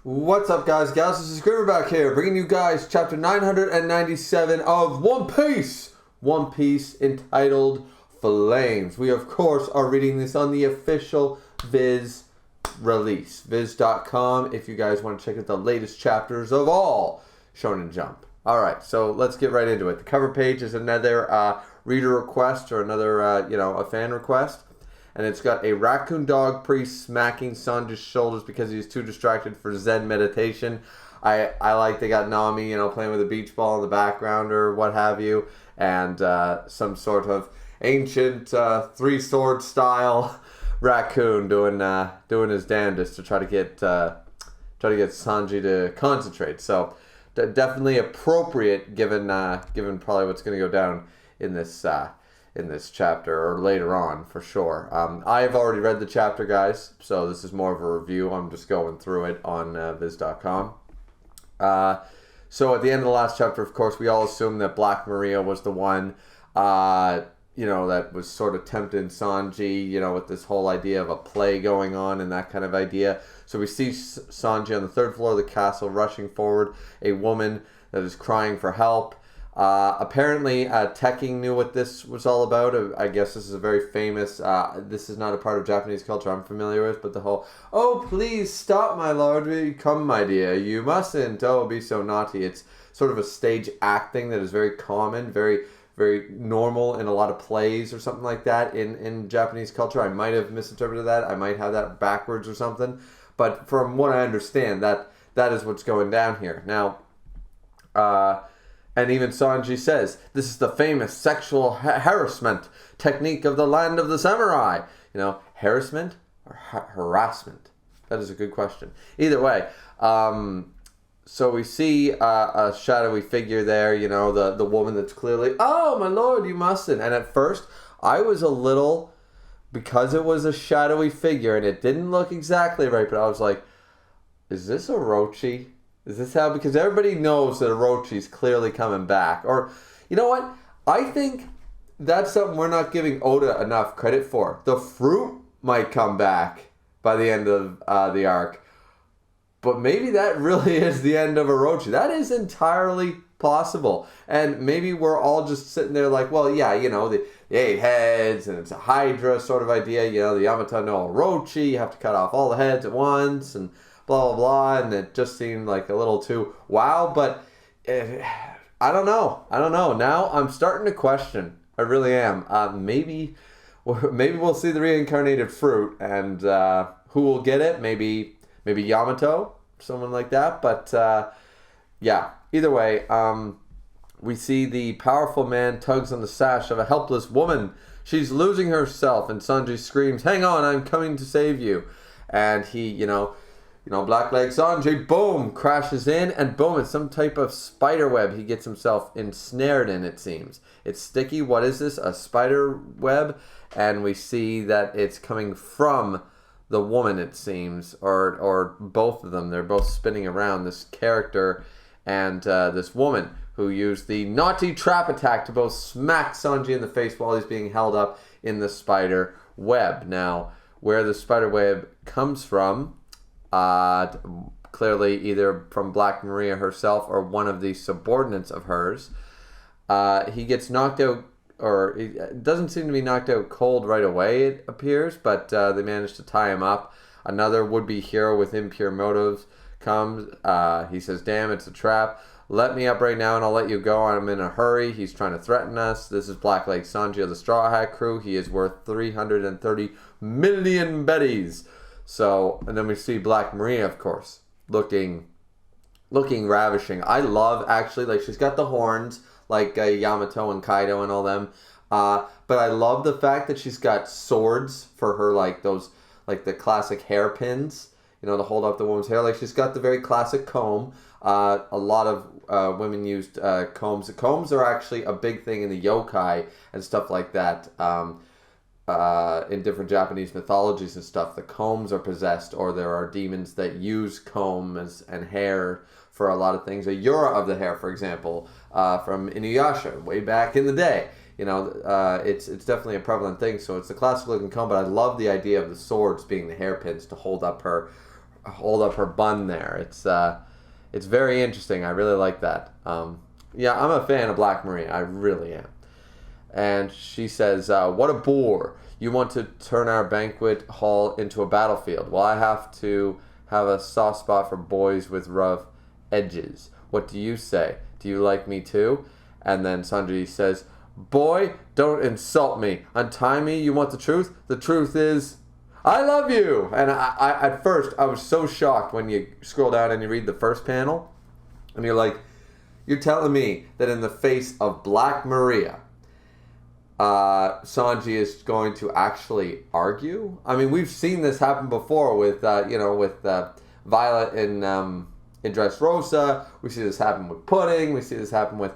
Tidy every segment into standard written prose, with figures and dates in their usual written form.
What's up, guys, gals? This is Griever back here, bringing you guys chapter 997 of One Piece. One Piece entitled Flames. We, of course, are reading this on the official Viz release. Viz.com if you guys want to check out the latest chapters of all Shonen Jump. Alright, so let's get right into it. The cover page is another reader request or another, a fan request. And it's got a raccoon dog priest smacking Sanji's shoulders because he's too distracted for Zen meditation. I like they got Nami, playing with a beach ball in the background or what have you. And some sort of ancient three-sword style raccoon doing his damnedest to try to get Sanji to concentrate. So definitely appropriate given probably what's going to go down in this chapter or later on for sure. I've already read the chapter, guys, so this is more of a review. I'm just going through it on Viz.com. So at the end of the last chapter, of course, we all assumed that Black Maria was the one that was sort of tempting Sanji, with this whole idea of a play going on and that kind of idea. So we see Sanji on the third floor of the castle rushing forward, a woman that is crying for help. Apparently, Tekking knew what this was all about. I guess this is a very famous, this is not a part of Japanese culture I'm familiar with, but the whole, "Oh, please stop, my lord, come, my dear, you mustn't, oh, be so naughty." It's sort of a stage acting that is very common, very, very normal in a lot of plays or something like that in Japanese culture. I might have misinterpreted that. I might have that backwards or something. But from what I understand, that is what's going down here. Now, and even Sanji says, this is the famous sexual harassment technique of the land of the samurai. Harassment or harassment? That is a good question. Either way, so we see a shadowy figure there, the woman that's clearly, "Oh, my lord, you mustn't." And at first, I was a little, because it was a shadowy figure and it didn't look exactly right, but I was like, is this Orochi? Is this how? Because everybody knows that Orochi's clearly coming back. Or, you know what? I think that's something we're not giving Oda enough credit for. The fruit might come back by the end of the arc. But maybe that really is the end of Orochi. That is entirely possible. And maybe we're all just sitting there like, well, yeah, the 8 heads and it's a Hydra sort of idea. The Yamato no Orochi. You have to cut off all the heads at once and blah, blah, blah, and it just seemed like a little too wow, but I don't know. Now I'm starting to question. I really am. Maybe we'll see the reincarnated fruit, and who will get it? Maybe Yamato, someone like that, but yeah, either way, we see the powerful man tugs on the sash of a helpless woman. She's losing herself, and Sanji screams, "Hang on, I'm coming to save you." And he, Black Leg Sanji, boom, crashes in, and boom, it's some type of spider web he gets himself ensnared in, it seems. It's sticky. What is this? A spider web? And we see that it's coming from the woman, it seems, or both of them. They're both spinning around, this character and this woman, who used the naughty trap attack to both smack Sanji in the face while he's being held up in the spider web. Now, where the spider web comes from, clearly either from Black Maria herself or one of the subordinates of hers. He gets knocked out, or it doesn't seem to be knocked out cold right away, it appears, but they manage to tie him up. Another would-be hero with impure motives comes. He says, "Damn, it's a trap. Let me up right now and I'll let you go. I'm in a hurry. He's trying to threaten us." This is Black Leg Sanji of the Straw Hat Crew. He is worth 330 million betties. So, and then we see Black Maria, of course, looking ravishing. I love, actually, she's got the horns, like Yamato and Kaido and all them. But I love the fact that she's got swords for her, the classic hairpins, to hold up the woman's hair. She's got the very classic comb. A lot of women used combs. Combs are actually a big thing in the yokai and stuff like that. In different Japanese mythologies and stuff, the combs are possessed, or there are demons that use combs and hair for a lot of things. A Yura of the hair, for example, from Inuyasha, way back in the day. It's definitely a prevalent thing. So it's the classic looking comb, but I love the idea of the swords being the hairpins to hold up her hold up her bun there. It's very interesting. I really like that. Yeah, I'm a fan of Black Maria. I really am. And she says, what a bore. You want to turn our banquet hall into a battlefield. Well, I have to have a soft spot for boys with rough edges. What do you say? Do you like me too? And then Sanji says, boy, don't insult me. Untie me. You want the truth? The truth is, I love you. And I at first, I was so shocked when you scroll down and you read the first panel. And you're like, you're telling me that in the face of Black Maria, Sanji is going to actually argue? I mean, we've seen this happen before with Violet in Dressrosa. We see this happen with Pudding. We see this happen with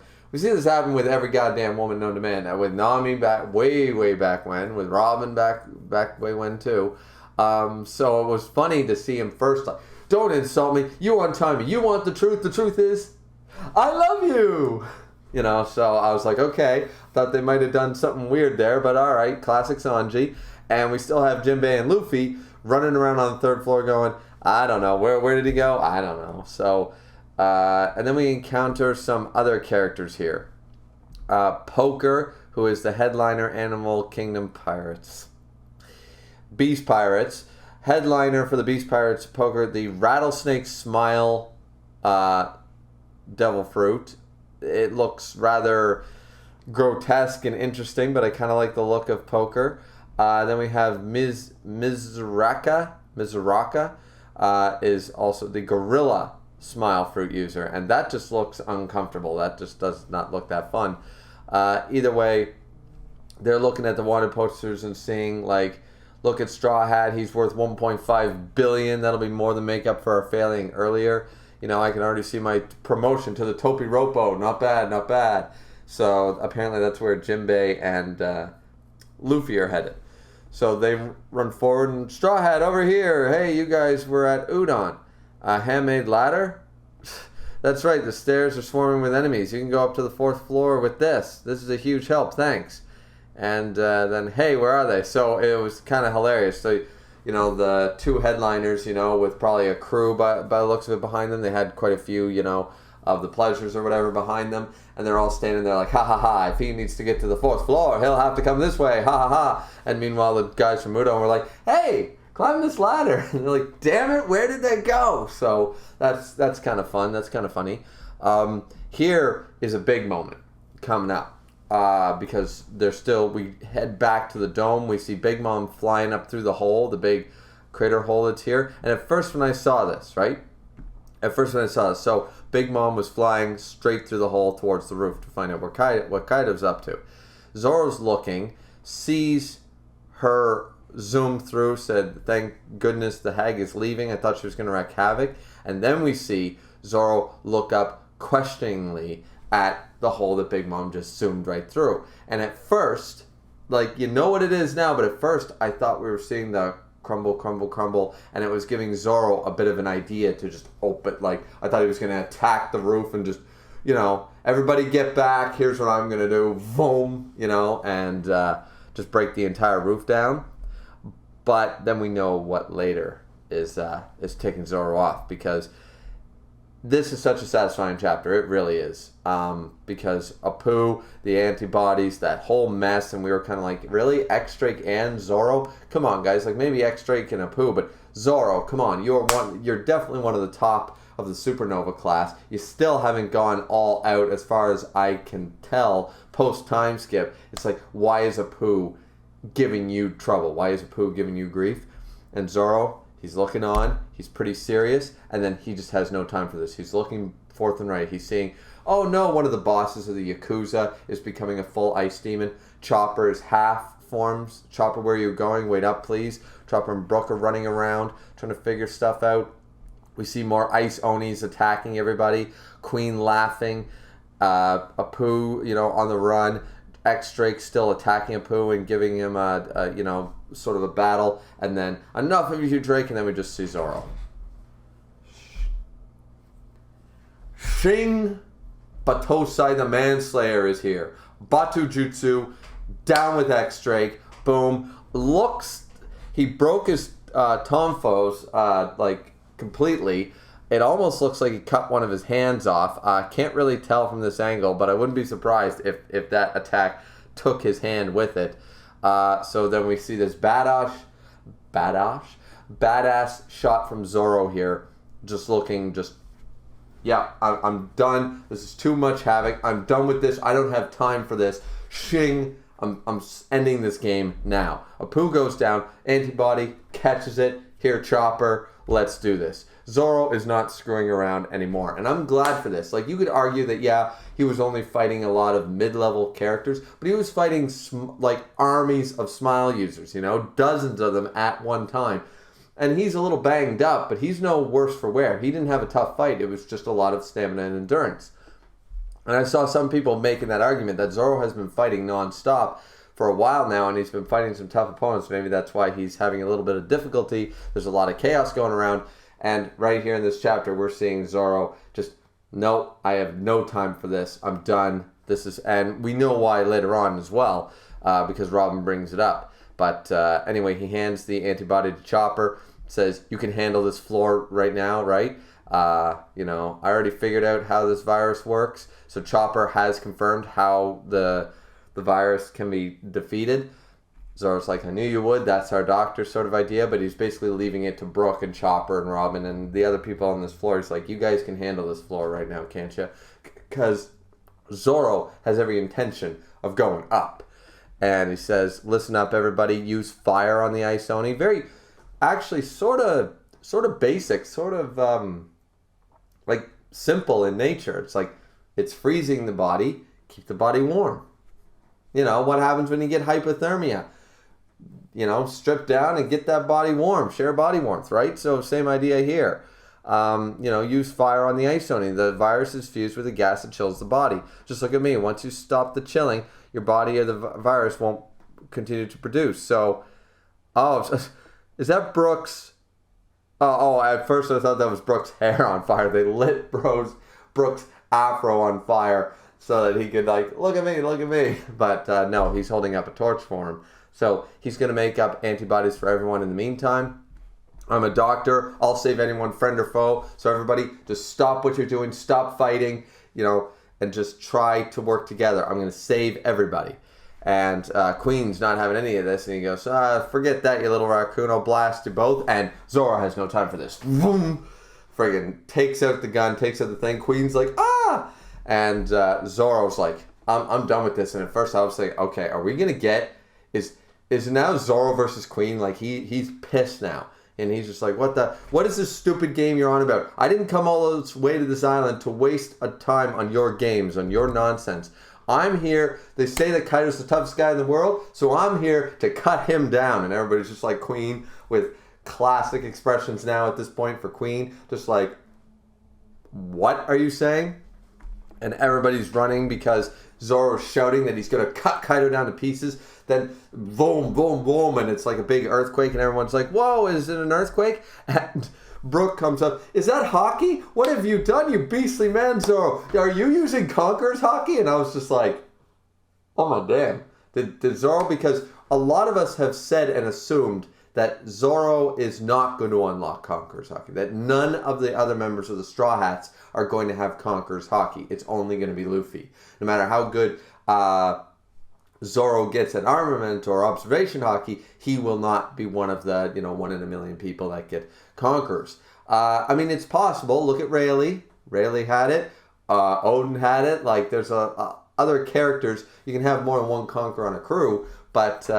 every goddamn woman known to man. With Nami way back when. With Robin back way when too. So it was funny to see him first like, don't insult me. You untie me. You want the truth. The truth is, I love you. You know, so I was like, okay. Thought they might have done something weird there, but all right, classic Sanji. And we still have Jinbei and Luffy running around on the third floor going, I don't know. Where did he go? I don't know. So, and then we encounter some other characters here. Poker, who is the headliner Animal Kingdom Pirates. Beast Pirates. Headliner for the Beast Pirates, Poker, the Rattlesnake Smile Devil Fruit. It looks rather grotesque and interesting, but I kind of like the look of Poker. Then we have Mizraka is also the Gorilla Smile Fruit user, and that just looks uncomfortable. That just does not look that fun. Either way, they're looking at the wanted posters and seeing, like, look at Straw Hat, he's worth 1.5 billion. That'll be more than make up for our failing earlier. You know, I can already see my promotion to the Topiropo. Not bad, not bad. So apparently that's where Jinbei and Luffy are headed. So they run forward and Straw Hat over here. Hey, you guys were at Udon. A handmade ladder? That's right, the stairs are swarming with enemies. You can go up to the 4th floor with this. This is a huge help, thanks. And then, hey, where are they? So it was kind of hilarious. So, you know, the two headliners, you know, with probably a crew by the looks of it behind them. They had quite a few, you know, of the pleasures or whatever behind them. And they're all standing there like, ha ha ha, if he needs to get to the 4th floor, he'll have to come this way, ha ha ha. And meanwhile, the guys from Udon were like, hey, climb this ladder. And they're like, damn it, where did they go? So that's kind of fun. That's kind of funny. Here is a big moment coming up. Because we head back to the dome. We see Big Mom flying up through the hole, the big crater hole that's here. And at first when I saw this, so Big Mom was flying straight through the hole towards the roof to find out what Kaido's up to. Zoro's looking, sees her zoom through, said, thank goodness the hag is leaving. I thought she was going to wreak havoc. And then we see Zoro look up questioningly at the hole that Big Mom just zoomed right through. And at first, like, you know what it is now, but at first I thought we were seeing the crumble, and it was giving Zoro a bit of an idea to just open, like, I thought he was going to attack the roof and just, you know, everybody get back, here's what I'm going to do, boom, you know, and just break the entire roof down. But then we know what later is taking Zoro off, because this is such a satisfying chapter. It really is. Because Apu, the antibodies, that whole mess, and we were kind of like, really? X-Drake and Zoro? Come on, guys. Like, maybe X-Drake and Apu, but Zoro, come on. You're definitely one of the top of the Supernova class. You still haven't gone all out as far as I can tell post-time skip. It's like, why is Apu giving you trouble? Why is Apu giving you grief? And Zoro, he's looking on, he's pretty serious, and then he just has no time for this. He's looking forth and right. He's seeing, oh no, one of the bosses of the Yakuza is becoming a full ice demon. Chopper is half forms. Chopper, where are you going? Wait up, please. Chopper and Brook are running around, trying to figure stuff out. We see more ice Onis attacking everybody. Queen laughing. Apu, you know, on the run. X-Drake still attacking Apu and giving him a you know, sort of a battle, and then enough of you, Drake, and then we just see Zoro. Shin Batosai the Manslayer is here. Batu Jutsu, down with X-Drake, boom. He broke his Tomfo's, like, completely. It almost looks like he cut one of his hands off. Can't really tell from this angle, but I wouldn't be surprised if that attack took his hand with it. So then we see this badass shot from Zoro here, just looking yeah, I'm done. This is too much havoc. I'm done with this. I don't have time for this. Shing. I'm ending this game now. Apu goes down. Antibody catches it. Here, Chopper. Let's do this. Zoro is not screwing around anymore. And I'm glad for this. Like, you could argue that, yeah, he was only fighting a lot of mid-level characters, but he was fighting, like, armies of smile users, you know, dozens of them at one time. And he's a little banged up, but he's no worse for wear. He didn't have a tough fight. It was just a lot of stamina and endurance. And I saw some people making that argument that Zoro has been fighting non-stop for a while now, and he's been fighting some tough opponents. Maybe that's why he's having a little bit of difficulty. There's a lot of chaos going around. And right here in this chapter, we're seeing Zoro just, no, I have no time for this. I'm done. And we know why later on as well, because Robin brings it up. But anyway, he hands the antibody to Chopper, says, you can handle this floor right now, right? You know, I already figured out how this virus works. So Chopper has confirmed how the virus can be defeated. Zoro's like, I knew you would. That's our doctor sort of idea. But he's basically leaving it to Brooke and Chopper and Robin and the other people on this floor. He's like, you guys can handle this floor right now, can't you? Because Zoro has every intention of going up. And he says, listen up, everybody. Use fire on the ice only. Very, actually, sort of basic, sort of like simple in nature. It's like, it's freezing the body. Keep the body warm. You know, what happens when you get hypothermia? You know, strip down and get that body warm. Share body warmth, right? So same idea here. You know, use fire on the ice only. The virus is fused with a gas that chills the body. Just look at me. Once you stop the chilling, your body or the virus won't continue to produce. So, is that Brooke's? At first I thought that was Brooke's hair on fire. They lit Brooke's afro on fire so that he could, like, look at me. But no, he's holding up a torch for him. So he's going to make up antibodies for everyone in the meantime. I'm a doctor. I'll save anyone, friend or foe. So everybody, just stop what you're doing. Stop fighting, you know, and just try to work together. I'm going to save everybody. And Queen's not having any of this. And he goes, forget that, you little raccoon. I'll blast you both. And Zoro has no time for this. Boom! Friggin' takes out the gun, takes out the thing. Queen's like, ah! And Zoro's like, I'm done with this. And at first I was like, okay, are we going to get... Is now Zoro versus Queen? Like, he's pissed now. And he's just like, what is this stupid game you're on about? I didn't come all this way to this island to waste a time on your games, on your nonsense. I'm here, they say that Kaido's the toughest guy in the world, so I'm here to cut him down. And everybody's just like Queen, with classic expressions now at this point for Queen. Just like, what are you saying? And everybody's running because Zoro's shouting that he's going to cut Kaido down to pieces. Then boom, boom, boom, and it's like a big earthquake, and everyone's like, whoa, is it an earthquake? And Brooke comes up, is that hockey? What have you done, you beastly man, Zoro? Are you using Conqueror's hockey? And I was just like, oh my damn. Did Zoro, because a lot of us have said and assumed that Zoro is not going to unlock Conqueror's hockey, that none of the other members of the Straw Hats are going to have Conqueror's hockey. It's only going to be Luffy. No matter how good Zoro gets an armament or observation hockey, he will not be one of the, 1 in a million people that get Conquerors. I mean, it's possible. Look at Rayleigh. Rayleigh had it. Odin had it. Like, there's other characters. You can have more than one Conqueror on a crew, but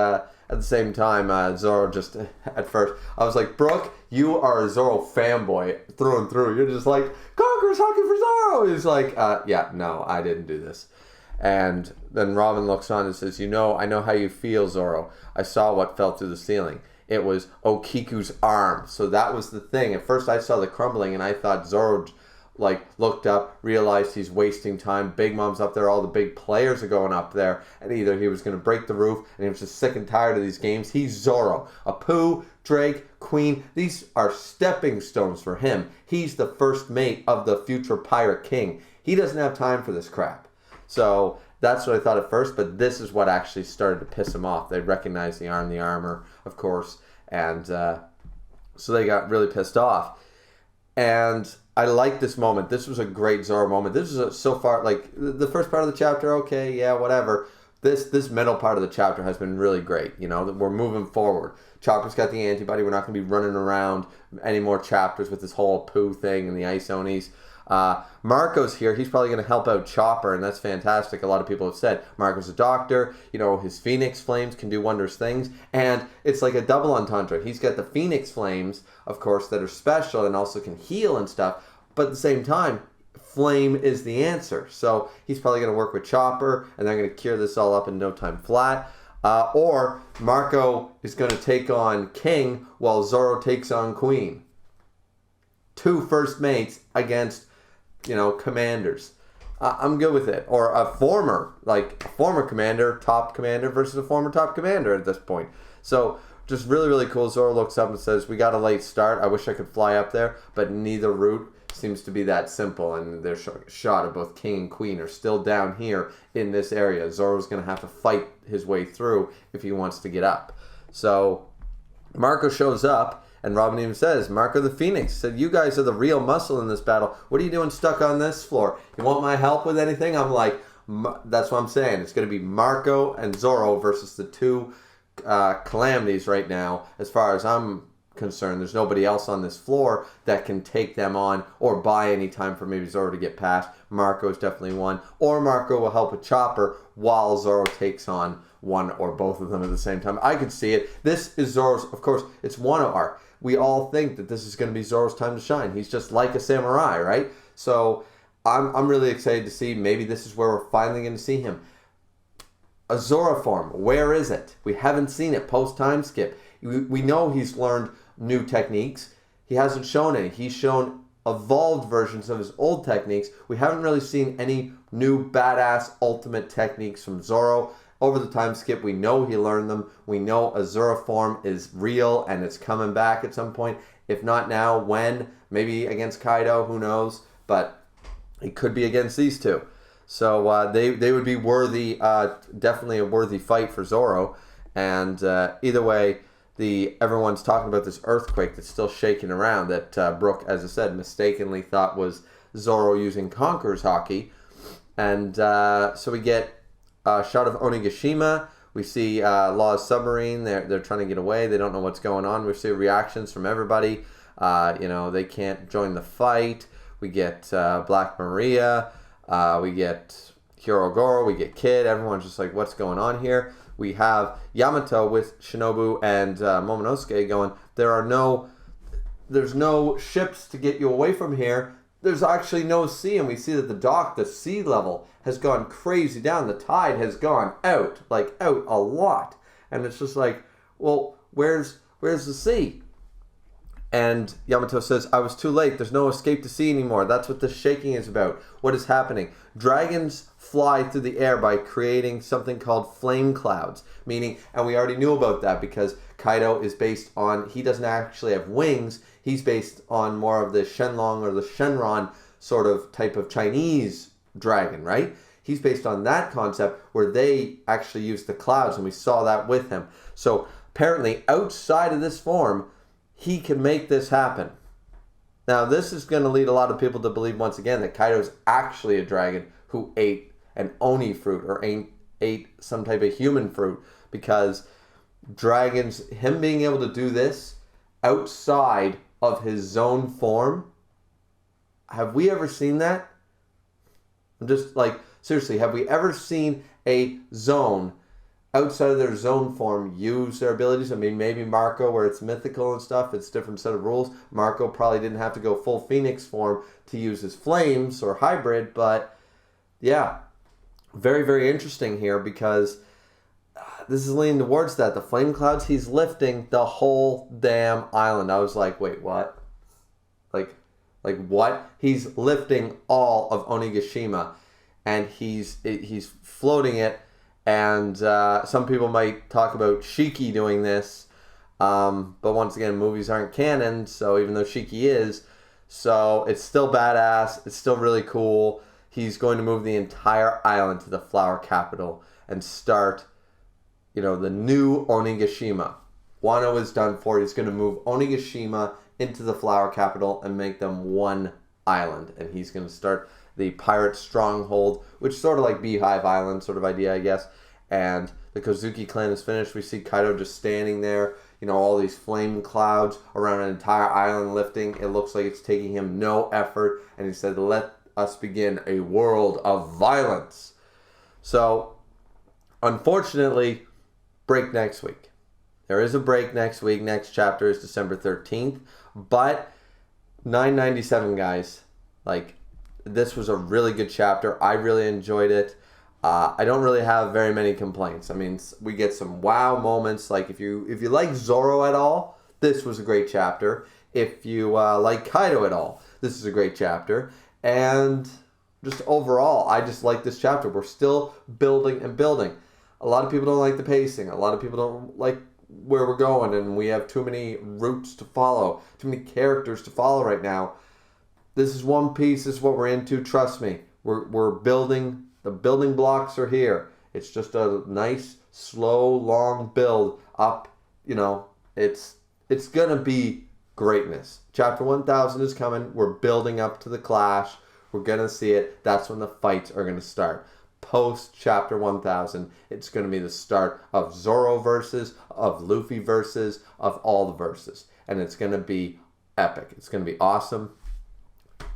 at the same time, Zoro just, at first, I was like, Brooke, you are a Zoro fanboy through and through. You're just like, Conqueror's hockey for Zoro. He's like, yeah, no, I didn't do this. And then Robin looks on and says, I know how you feel, Zoro. I saw what fell through the ceiling. It was Okiku's arm. So that was the thing. At first I saw the crumbling and I thought Zoro looked up, realized he's wasting time. Big Mom's up there, all the big players are going up there, and either he was going to break the roof and he was just sick and tired of these games. He's Zoro. Apu, Drake, Queen, these are stepping stones for him. He's the first mate of the future Pirate King. He doesn't have time for this crap. So that's what I thought at first, but this is what actually started to piss him off. They recognized the armor, of course, and so they got really pissed off. And I like this moment. This was a great Zoro moment. This is so far, like, the first part of the chapter, okay, yeah, whatever. This middle part of the chapter has been really great. You know, that we're moving forward. Chopper's got the antibody. We're not going to be running around any more chapters with this whole poo thing and the ice Onis. Marco's here. He's probably going to help out Chopper, and that's fantastic. A lot of people have said Marco's a doctor. You know, his Phoenix Flames can do wondrous things, and it's like a double entendre. He's got the Phoenix Flames, of course, that are special and also can heal and stuff, but at the same time, flame is the answer. So he's probably going to work with Chopper, and they're going to cure this all up in no time flat. Or Marco is going to take on King while Zoro takes on Queen. 2 first mates against, you know, commanders. I'm good with it. Or a former commander, top commander versus a former top commander at this point. So just really, really cool. Zoro looks up and says, we got a late start. I wish I could fly up there, but neither route seems to be that simple. And their shot of both King and Queen are still down here in this area. Zoro's going to have to fight his way through if he wants to get up. So Marco shows up. And Robin even says, Marco the Phoenix said, you guys are the real muscle in this battle. What are you doing stuck on this floor? You want my help with anything? I'm like, that's what I'm saying. It's going to be Marco and Zoro versus the 2 calamities right now. As far as I'm concerned, there's nobody else on this floor that can take them on or buy any time for maybe Zoro to get past. Marco is definitely one. Or Marco will help with Chopper while Zoro takes on one or both of them at the same time. I could see it. This is Zoro's, of course, it's one of our. We all think that this is going to be Zoro's time to shine. He's just like a samurai, right? So I'm really excited to see. Maybe this is where we're finally going to see him. A Zoro form, where is it? We haven't seen it post-time skip. We know he's learned new techniques. He hasn't shown any. He's shown evolved versions of his old techniques. We haven't really seen any new badass ultimate techniques from Zoro. Over the time skip, we know he learned them. We know a Zoro form is real and it's coming back at some point. If not now, when? Maybe against Kaido, who knows? But it could be against these 2. So they would be worthy, definitely a worthy fight for Zoro. And either way, everyone's talking about this earthquake that's still shaking around that Brooke, as I said, mistakenly thought was Zoro using Conqueror's Hockey. And so we get a shot of Onigashima. We see Law's submarine. They're trying to get away. They don't know what's going on. We see reactions from everybody. You know, they can't join the fight. We get Black Maria. We get Hirogoro. We get Kid. Everyone's just like, what's going on here? We have Yamato with Shinobu and Momonosuke going, there's no ships to get you away from here. There's actually no sea, and we see that the sea level has gone crazy down. The tide has gone out a lot. And it's just like, well, where's the sea? And Yamato says, I was too late. There's no escape to sea anymore. That's what this shaking is about. What is happening? Dragons fly through the air by creating something called flame clouds. Meaning, and we already knew about that because Kaido is based on, he doesn't actually have wings. He's based on more of the Shenlong or the Shenron sort of type of Chinese dragon, right? He's based on that concept where they actually use the clouds, and we saw that with him. So apparently outside of this form, he can make this happen. Now this is going to lead a lot of people to believe once again that Kaido's actually a dragon who ate an Oni fruit or ate some type of human fruit, because dragons, him being able to do this outside of his zone form, have we ever seen that? I'm just like, seriously, have we ever seen a zone outside of their zone form use their abilities? I mean, maybe Marco, where it's mythical and stuff, it's a different set of rules. Marco probably didn't have to go full Phoenix form to use his flames or hybrid, but yeah, very, very interesting here because this is leaning towards that. The flame clouds, he's lifting the whole damn island. I was like, wait, what? Like what? He's lifting all of Onigashima, and he's floating it. And some people might talk about Shiki doing this, but once again, movies aren't canon. So even though Shiki is, so it's still badass. It's still really cool. He's going to move the entire island to the flower capital and start, the new Onigashima. Wano is done for. He's going to move Onigashima into the flower capital and make them one island. And he's going to start the pirate stronghold, which is sort of like Beehive Island sort of idea, I guess. And the Kozuki clan is finished. We see Kaido just standing there, you know, all these flame clouds around an entire island lifting. It looks like it's taking him no effort. And he said, let us begin a world of violence. So, unfortunately, break next week. There is a break next week. Next chapter is December 13th. But 997, guys, like, this was a really good chapter. I really enjoyed it. I don't really have very many complaints. I mean, we get some wow moments. Like, if you like Zoro at all, this was a great chapter. If you like Kaido at all, this is a great chapter. And just overall, I just like this chapter. We're still building and building. A lot of people don't like the pacing. A lot of people don't like where we're going, and we have too many routes to follow, too many characters to follow right now. This is One Piece. This is what we're into. Trust me. We're building. The building blocks are here. It's just a nice, slow, long build up. You know, it's gonna be greatness. Chapter 1000 is coming. We're building up to the clash. We're gonna see it. That's when the fights are gonna start. Post chapter 1000, it's gonna be the start of Zoro verses, of Luffy verses, of all the verses, and it's gonna be epic. It's gonna be awesome.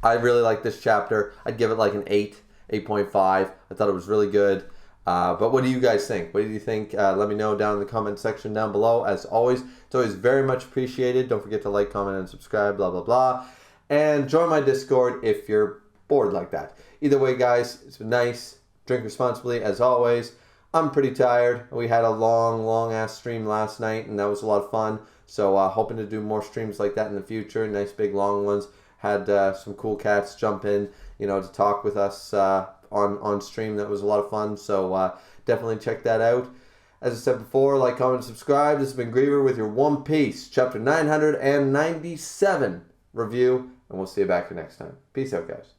I really like this chapter. I'd give it like an 8.5. I thought it was really good. But what do you guys think? What do you think? Let me know down in the comment section down below. As always, it's always very much appreciated. Don't forget to like, comment, and subscribe, blah, blah, blah. And join my Discord if you're bored like that. Either way, guys, it's been nice. Drink responsibly, as always. I'm pretty tired. We had a long-ass stream last night, and that was a lot of fun. So hoping to do more streams like that in the future. Nice, big, long ones. Had some cool cats jump in, you know, to talk with us on stream. That was a lot of fun. So definitely check that out. As I said before, like, comment, subscribe. This has been Griever with your One Piece, chapter 997 review. And we'll see you back here next time. Peace out, guys.